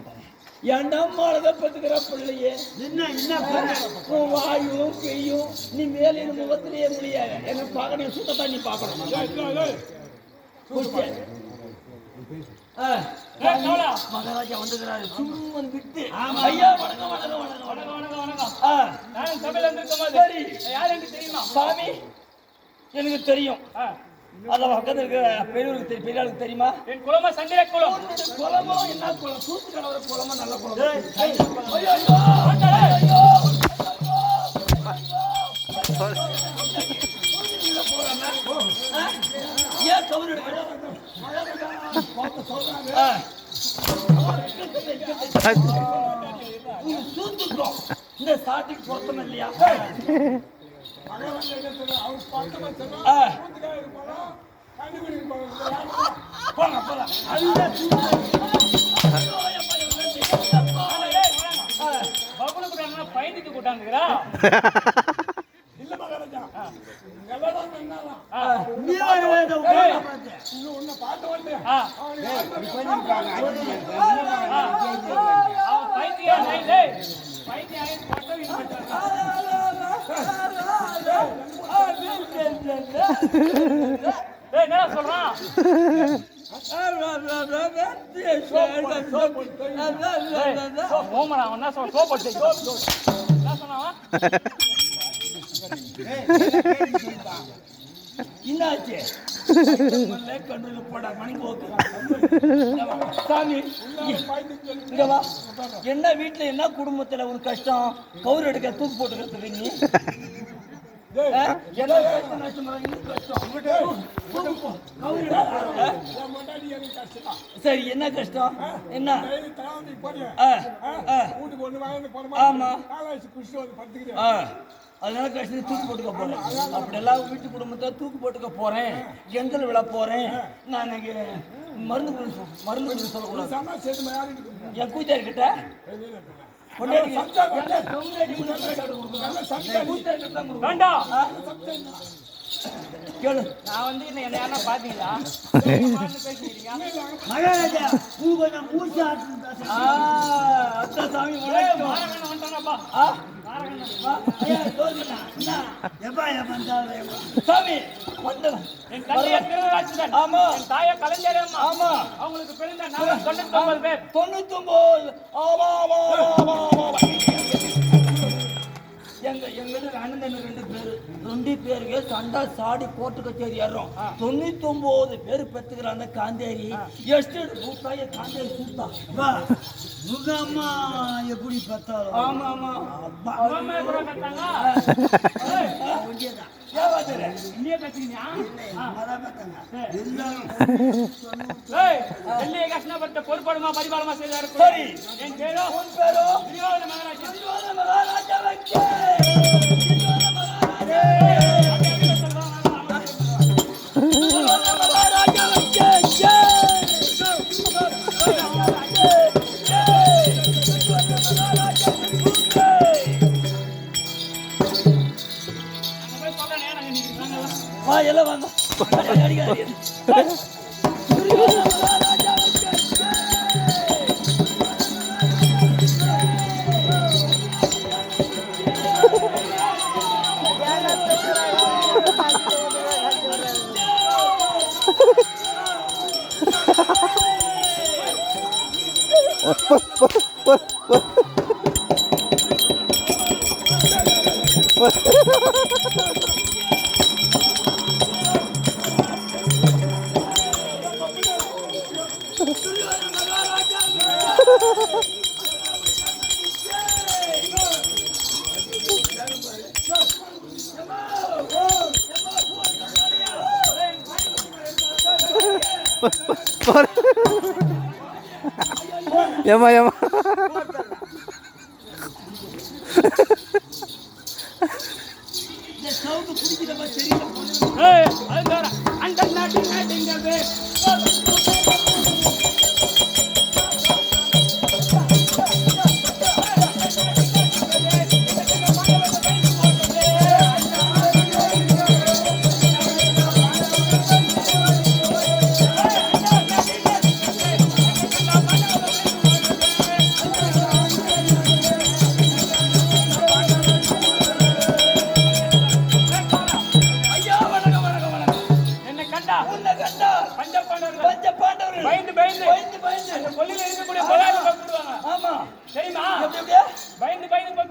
மாட்டேன். என் அம்மாலதான் பெற்றுக்கிற பிள்ளையே உன் வாயும் பெய்யும் நீ மேலே முகத்திலேயே முடியாது. என்ன பார்க்கணும் சுத்தத்தான் நீ பார்க்கணும். மகாராஜா வந்துக்கிறாரு. சும்மா விட்டு ஐயா வணக்கம் வணக்கம் வணக்கம் வணக்கம் வணக்கம் வணக்கம். சபையில இருந்திருக்கோம். சரி யார் எனக்கு தெரியுமா? சாமி எனக்கு தெரியும். அதான் பக்கத்துல இருக்க பெரியவருக்கு தெரியும். பெரியாளுக்கு தெரியுமா? என் குலமா சந்திர குலம். குலமா என்ன குலம்? சூத்து கலவர குலமா நல்ல குலம். ஏன் கவுரு சூத்துக்கும் இந்த ஸ்டார்டிங் பொருத்தம் இல்லையா? பயந்துட்டு கூட்டாந்துக்கிறா என்ன சொல்றான்? என்னாச்சு? கண்ணுல போடா மணி போக்கு. சாமி இங்க வா. என்ன வீட்டுல என்ன குடும்பத்துல ஒரு கஷ்டம்? கவுரு எடுக்க தூக்கு போட்டுக்கிறதுக்கு நீ சரி என்ன கஷ்டம்? என்ன? ஆமா அதனால கஷ்டத்தை தூக்கு போட்டுக்க போறேன். அப்படி எல்லாம் வீட்டு குடும்பத்தை தூக்கு போட்டுக்க போறேன். எந்தல் விழ போறேன். நான் மருந்து சொல்லக்கூடாது. என் கூத்தாரி கிட்ட நான் வந்து என்ன யாரா பாத்தீங்களா? மகாராஜா சாமி சாமி ஆமா தாய கலைஞர் ஆமா அவங்களுக்கு பிறந்த 99 பேர் 99. ஆமா ஆமா ஆமா எங்க அண்ணன் 2 பேருக்கு சண்டா சாடி கோர்ட்டு கச்சேரி ஏறோம். 99 பேர் பெற்றுக்கிறாங்க. காந்தேரி எஸ்டேட் பூத்தாய காந்தேரி சூத்தா அம்மா எப்படி பார்த்தாலும் ஆமா ஆமா கஷ்டப்பட்ட பொறுப்பாடுமா பரிபாலமா செய்தாரு. சரி என் பேரோ எல்லாம் வாங்க ஏமா ஏமா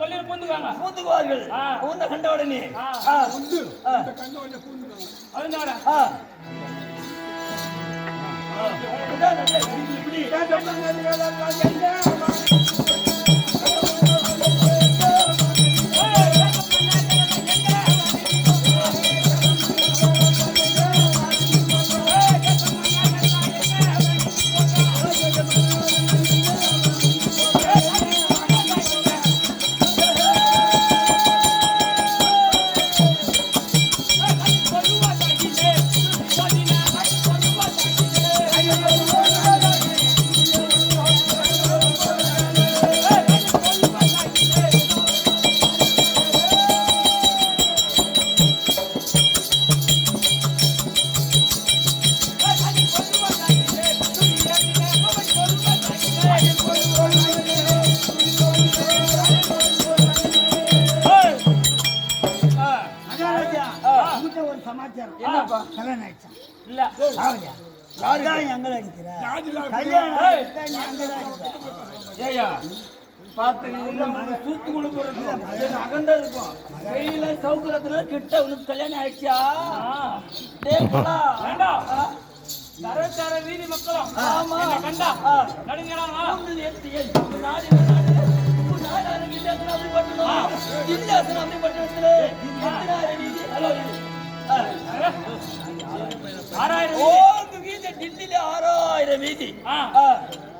கொல்லில பூந்துக்காங்க. பூந்துக்குவார்கள். உன்னை கண்ட உடனே அதுதானே என்னப்பா கல்யாணம் ஆயிடுச்சா? இல்ல ஆகலையா? யாருதான் எங்களை அடிக்கிற? கல்யாணம் ஆயிடுச்சா, நீ அங்கதான் அடிக்கிற. ஏய்யா பாத்து தூத்து கொடுக்கறது அகண்டா இருக்கும் கையில சௌகரத்துல கிட்ட உனக்கு கல்யாணம் ஆயிடுச்சா வேண்டாம் தர வீதி மக்களும் ஆமா கண்டா நடுங்கிறாங்களா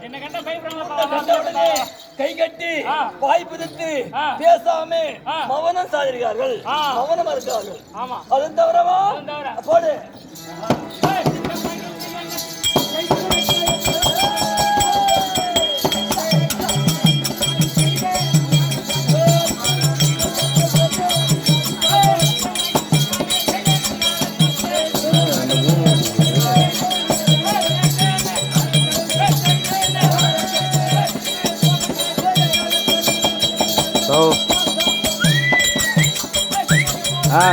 என்ன கண்டா பயப்படுறாங்க கை கட்டி வாய் பிடித்து பேசாம மௌனம் சாதிக்கிறார்கள் மௌனமா இருக்கிறார்கள் ஆமா அது தவிரமா போடு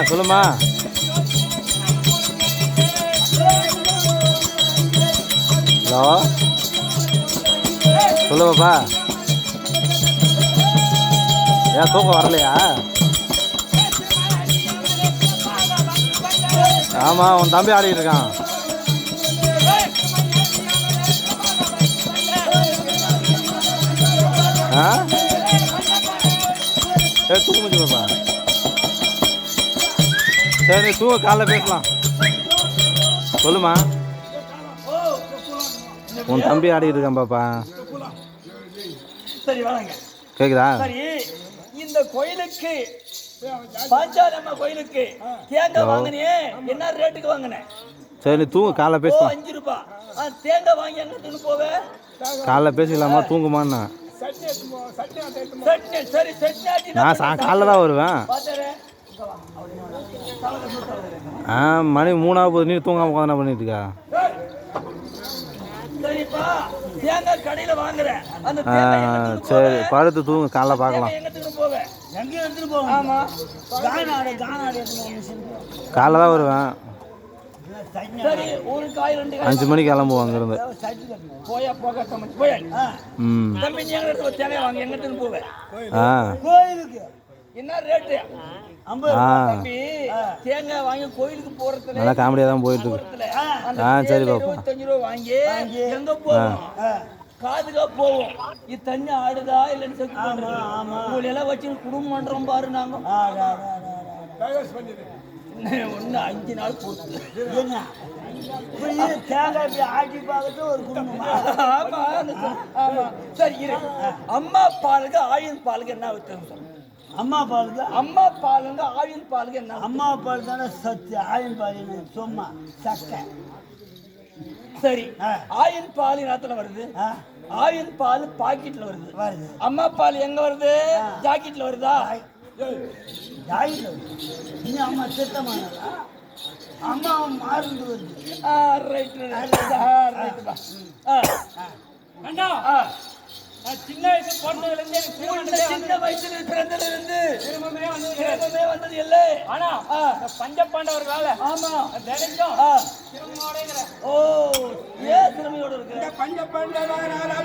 சொல்லுமா ஹலோ சொல்லுவாப்பா ஏன் தூக்கம் வரலையா ஆமா உன் தம்பி ஆடிட்டு இருக்கான் தூக்க முடியுமாப்பா சரி தூங்க காலைல பேசலாம் சொல்லுமா உன் தம்பி ஆடிட்டு இருக்கான் பாப்பா சரி வாங்க கேக்குதா சரி இந்த கோயிலுக்கு பாஞ்சாலம்மா கோயிலுக்கு தேங்காய் வாங்கினியே என்ன ரேட்டுக்கு வாங்கினேன் சரி தூங்க காலைல பேசலாம் 5 ரூபாய் தேங்காய் வாங்கி என்ன போவே காலைல பேசிக்கலாமா தூங்குமான்னா சரி சட்னி நான் காலைல தான் வருவேன் மணி 3 நீ தூங்காம உட்காந்து என்ன பண்ணிட்டு இருக்கா சரிப்பா தேங்காய் கடையில வாங்குறேன் அந்த சரி படுத்து தூங்க காலைல பார்க்கலாம் எங்க எடுத்துட்டு போவோம்? ஆமா. கானாடு காலைல தான் வருவேன் சரி ஒரு காய் 2 காய் 5 மணிக்கு கிளம்புவோம் அங்கிருந்து போயா போக போய் தம்பி நீ எங்க எடுத்து தேங்காய் வாங்கி எங்க எடுத்து போவே கோயிலுக்கு என்ன ரேட்டு 50 தம்பி தேங்காய் வாங்கி கோயிலுக்கு போறதுல நல்லா காமெடியா தான் போயிட்டு இருக்கு சரி பாப்பா 25 ரூபாய் வாங்கி எங்க போவோம் காதுக்கா போவோம் இது தண்ணி ஆடுதா இல்லன்னு செக் பண்றோம் உங்களை எல்லாம் வச்சு குடும்பம் பண்றோம் பாரு நாங்க ஒன்னு 5 நாள் போட்டு தேங்காய் ஆட்டி பார்த்து ஒரு குடும்பம் ஆமா சரி இரு அம்மா பாலுக்கு ஆயின் பாலுக்கு என்ன வித்தியாசம் அம்மா பாலுக்கு அம்மா பாலுங்க ஆயின் பாலுக்கு என்ன அம்மா பால் தானே சத்து ஆயின் பால் சும்மா சக்கை சரி ஆயின் பால் நேரத்துல வருது ஆயின் பால் பாக்கெட்ல வருது அம்மா பால் எங்க வருது ஜாக்கெட்ல வருதா இன்னும் அம்மா சித்தமானதா அம்மா மாறுந்து வருது சின்ன வயசு சின்ன வயசுல பிறந்ததிலிருந்து திரும்பமே வந்தது இல்லை ஆனா பஞ்ச பாண்டவர்களால ஆமா தினைக்கும் ஓ ஏன் திறமையோட இருக்கு பஞ்ச பாண்டவர்களால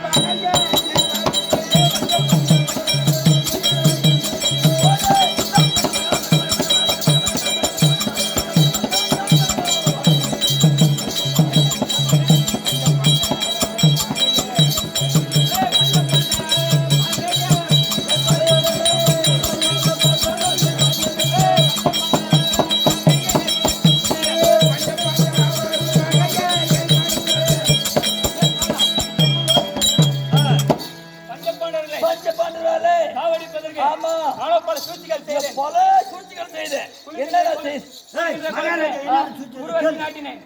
பஞ்சபாண்டவர்களே சாவடிப்பதற்கு ஆமா நாளோ பல சூழ்ச்சிகள் செய்தேன். பல சூழ்ச்சிகள் செய்த என்னடா ஊர்வசி நாட்டினேன்.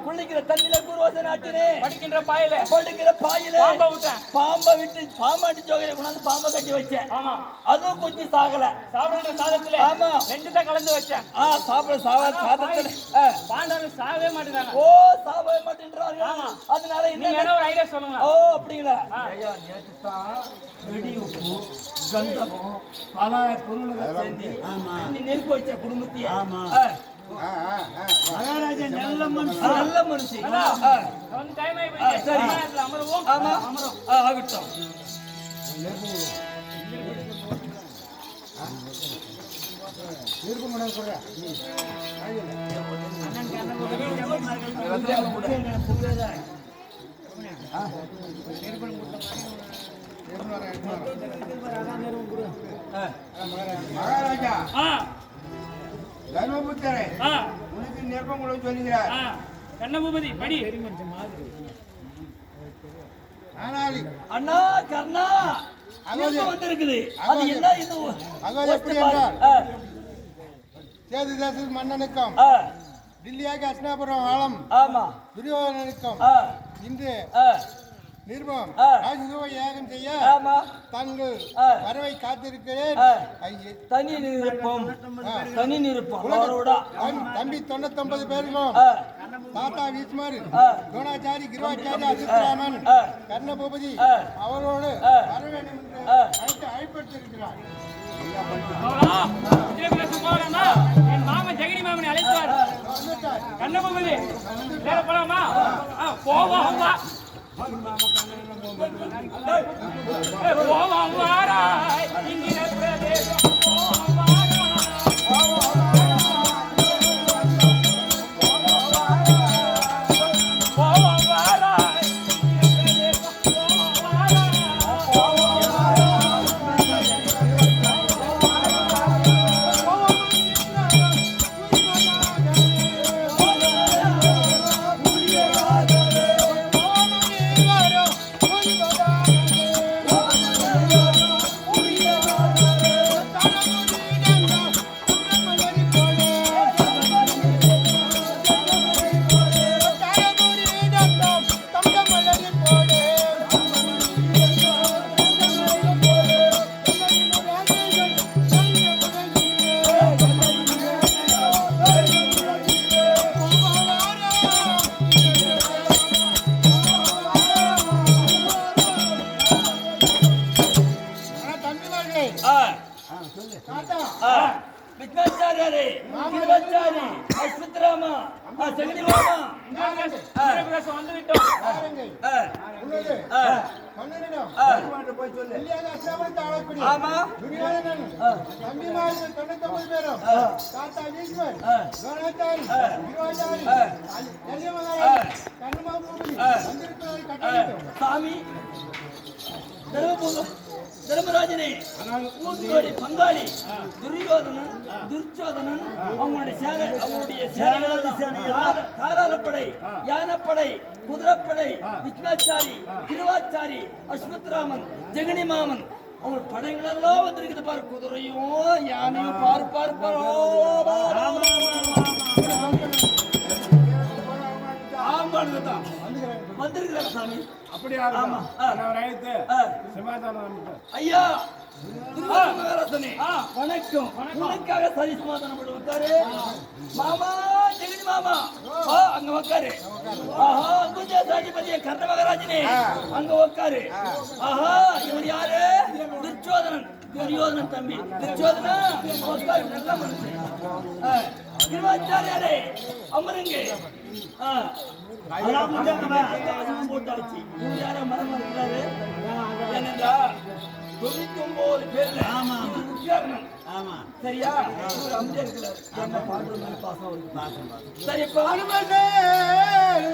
குளிக்கிற தண்ணியில குருவாச நாட்டினே படிக்கின்ற பாயில படுக்கிற பாயில பாம்பை விட்டேன். பாம்பை விட்டு பாம்பாட்டி ஜோகையில கொண்டாந்து பாம்பை கட்டி வச்சேன். ஆமா அதுவும் கொஞ்சம் சாகல. சாப்பிடுற சாதத்துல ஆமா ரெண்டு தான் கலந்து வச்சேன். சாப்பிட சாதத்துல பாண்டவர்கள் சாகவே மாட்டேங்கிறாங்க. ஓ சாப்பிட மாட்டேன்றாங்க. அதனால நீங்க என்ன ஒரு ஐடியா சொல்லுங்க. ஓ அப்படிங்களா? ஐயா நேத்து தான் வெடி உப்பு கந்தகம் பல பொருள்கள் சேர்ந்து நீ நெருப்பு வச்ச குடும்பத்தையே. ஆமா. மகாராஜா நல்ல மனுஷன். நல்ல மனுஷன். வந்து டைம் ஆகி போயிடுச்சு. சரி. அமருவோம். ஆமா ஆகட்டும். மகாராஜா ஆ தர்மபுத்திரே ஆ உனக்கு நிர்பங்குலம் சொல்லுகிறார். ஆ கண்ணபூபதி படி. ஆனால் அண்ணா கர்ணா அங்க வந்திருக்குது. அது என்ன இது? அகோது எப்படி என்றால் சேது தேச மன்னனுக்கும் டில்லியாக அஸ்னாபுரம் ஆலம் ஆமா துரியோதனனுக்கும் ஆ இன்று ஆ நிர்பம் ராஜசுவ யாகம் செய்ய ஆமா தங்கள் வரவை காத்திருக்கிறேன். ஐயே, தனி நிருப்பம் தனி நிருப்பம் அவரோட தம்பி 99 பேருக்கும் தாத்தா வீஸ்மர் துரோணாச்சாரி கிருவாச்சாரி அசுத்தராமன் கர்ணபூபதி அவரோடு வர வேண்டும் என்று அழைப்பட்டிருக்கிறார். என் மாமன் ஜெகனி மாமனை அழைத்தார். கண்ணபூபதி வேற போலாமா? போவோம் போவோம் வாராய் இங்கின பிரதேசம் போவோம் வாராய் விக்னாச்சாரியாரே கிருவாச்சாரி அஸ்வத்ராமா ஜெகனி மாமா வந்து விட்டோம். ஆமா சாமி தர்மராஜனே உங்களுடைய பங்காளி துரியோதனன் துர்ச்சோதனன் அவங்களுடைய தாராளப்படை யானப்படை குதிரைப்படை விக்னாச்சாரி திருவாச்சாரி அஸ்வத்ராமன் ஜெகனி மாமன் அவங்க படைகள் எல்லாம் வந்திருக்குது பாரு. குதிரையும் யானையும் பாரு பாரு பாரு வந்திருக்கிறாங்க சாமி. அப்படியா? ஆமா ஐயா மகாராஜனே வணக்கம். உனக்காக சரி சமாதானம் பண்ணி உட்காரு. மாமா ஜெகனி மாமா அங்க உட்காரு. ஆஹா குஜராதிபதிய கர்ண மகாராஜனே அங்க உட்காரு. ஆஹா இவர் யாரு? துரியோதனன் தம்பி துரியோதனா உட்காரு. நல்ல மனுஷன். கிருவாச்சாரியாரே அமருங்க. போட்டாச்சு. இவர் யாரோ மரம் இருக்கிறாரு. ஏனென்றா 99 பேர்ல சரியா அம்ஜியா இருக்கிறாரு. என்ன பாடுற மாதிரி பாசம் இருக்கு. சரி இப்ப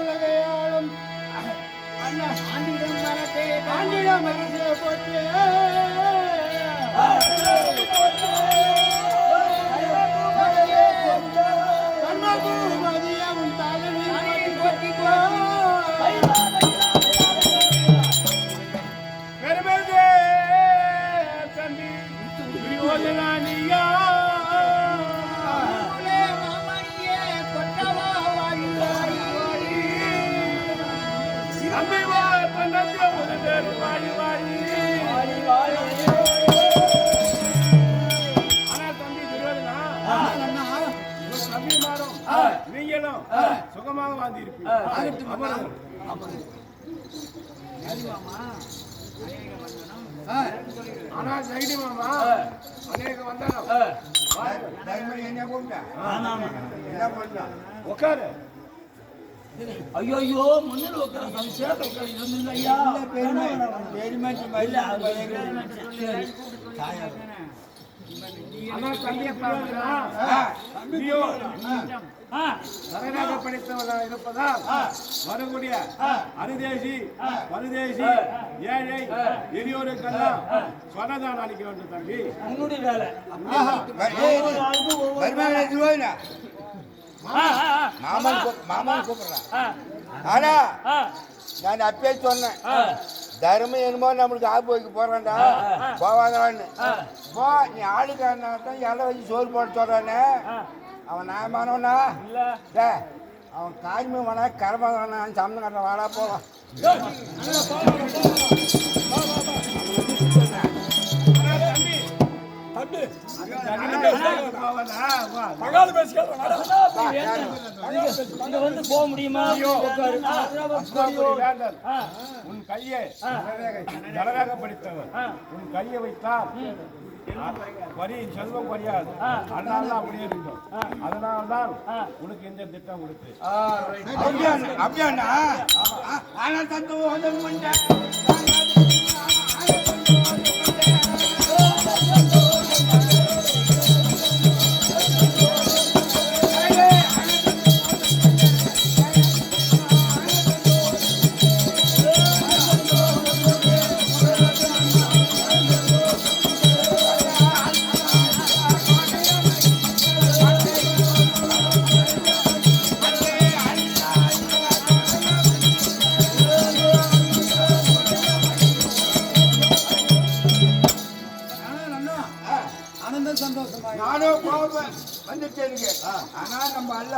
உலகையாளும் அண்ணா ஆண்டிடம் மரத்தை ஆண்டிடம் மரத்தை போட்டு கண்ணபூமதியும் தலைவி போட்டிக்கோ பெருமையே ராஜராணியா மாமணியே கொட்டவா வாடி வாடி நம்பி வா தன்னத்திய முதல் வாடி வாடி ஆனா தம்பி துரோதனா உன் தம்பி மாறும் நீங்களும் சுகமாக வாழ்ந்திருப்பீங்க ஆனா சைடி மாமா அநேக வந்தாலும் என்ன கூப்பிட்டா என்ன பண்ணா உட்காரு ஐயோ மண்ணில் உட்கார சாமி சேரத்தை உட்கார இருந்துங்க ஐயா ஆனா தம்பி துரோதனா நீயோ நரகாக படித்தவனா இருப்பதால் வரக்கூடிய அனுதேசி பரதேசி ஏழை எளியோருக்கெல்லாம் சொன்னதான் அளிக்க வேண்டும் தம்பி உன்னுடைய வேலை மாமன் கூப்பிடுறான் ஆனா நான் அப்பயே சொன்னேன் தர்மம் என்னமோ நம்மளுக்கு ஆப்பு வைக்க போறான்டா போவாங்களான்னு போ நீ ஆளுக்காரன் இலை வச்சு சோறு போட்டு சொல்றானே அவன் நியாயமானவனா டே அவன் காய்மீனா கரமானா சம்மந்தம் கட்டுற வாடா போவான் வந்து போக முடியுமா உன் கையை ஜனராக படித்தவன் உன் கையை வைத்தால் வரி செல்வம் குறையாது அதனால அப்படியே இருந்தோம் அதனால்தான் உனக்கு இந்த திட்டம் கொடுத்து அப்படியாண்ணா ஆனா தத்துவம் வந்து நானும் கோபம் வந்துட்டு இருக்கு ஆனா நம்ம அல்ல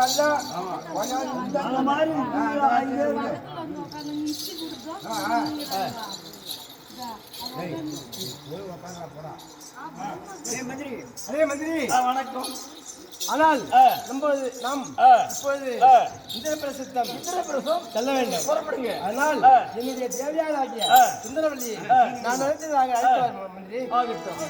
வணக்கம் ஆனால் நாம் இப்பொழுது இந்திரபிரசத்தம் செல்ல வேண்டும் புறப்படுங்க. அதனால் என்னுடைய தேவையாளாகிய சுந்தரவல்லி நான் நினைத்ததாக அழைத்து மந்திரி ஆகட்டும்